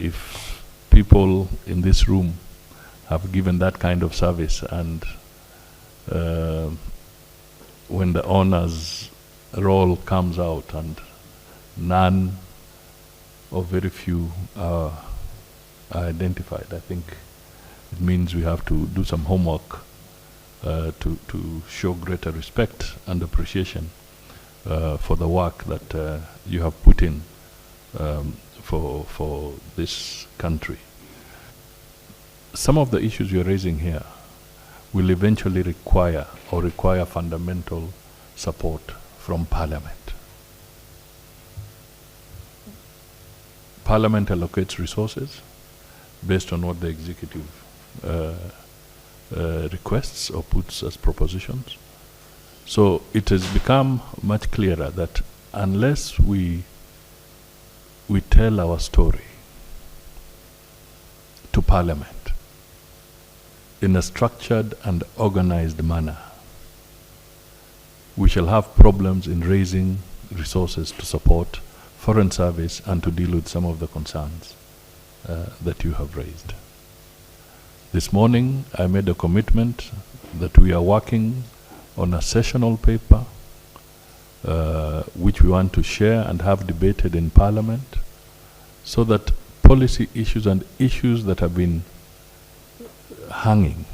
if people in this room have given that kind of service, and when the owner's role comes out and none or very few are identified, I think it means we have to do some homework to show greater respect and appreciation for the work that you have put in for this country. Some of the issues you're raising here will eventually require fundamental support from Parliament. Parliament allocates resources based on what the executive requests or puts as propositions. So it has become much clearer that unless we tell our story to Parliament in a structured and organized manner, we shall have problems in raising resources to support foreign service and to deal with some of the concerns that you have raised. This morning, I made a commitment that we are working on a sessional paper which we want to share and have debated in Parliament, so that policy issues and issues that have been hanging,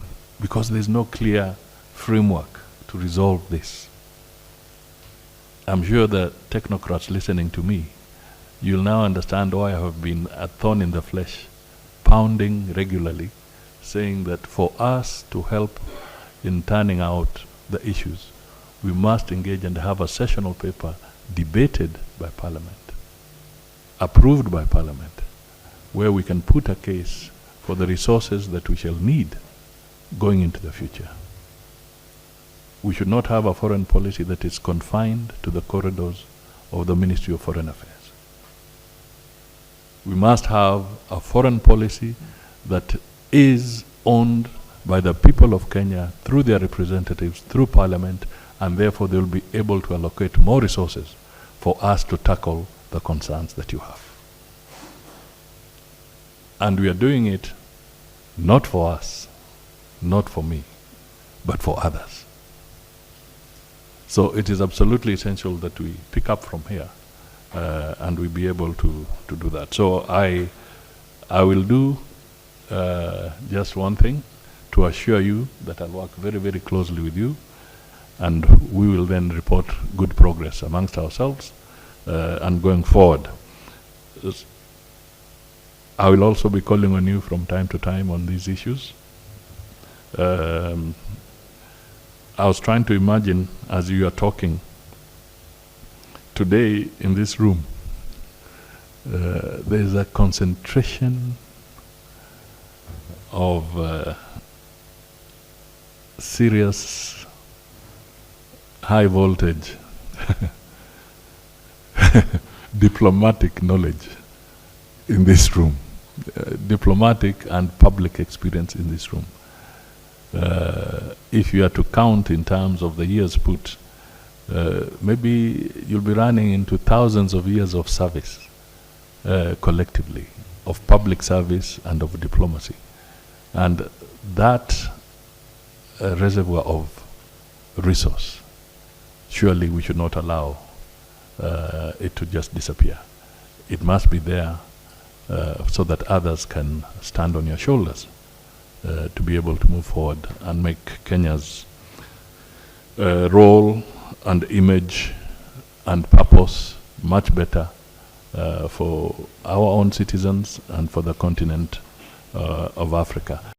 because there's no clear framework to resolve this. I'm sure the technocrats listening to me, you'll now understand why I have been a thorn in the flesh, pounding regularly, saying that for us to help in turning out the issues, we must engage and have a sessional paper debated by Parliament, approved by Parliament, where we can put a case for the resources that we shall need going into the future. We should not have a foreign policy that is confined to the corridors of the Ministry of Foreign Affairs. We must have a foreign policy that is owned by the people of Kenya through their representatives, through Parliament, and therefore they will be able to allocate more resources for us to tackle the concerns that you have. And we are doing it not for us, not for me, but for others. So it is absolutely essential that we pick up from here and we be able to do that. So I will do just one thing, to assure you that I'll work very, very closely with you, and we will then report good progress amongst ourselves and going forward. I will also be calling on you from time to time on these issues. I was trying to imagine, as you are talking, today in this room, there is a concentration of serious, high voltage diplomatic knowledge in this room, diplomatic and public experience in this room. If you are to count in terms of the years put, maybe you'll be running into thousands of years of service collectively, of public service and of diplomacy. And that reservoir of resource, surely we should not allow it to just disappear. It must be there so that others can stand on your shoulders to be able to move forward and make Kenya's role and image and purpose much better for our own citizens and for the continent of Africa.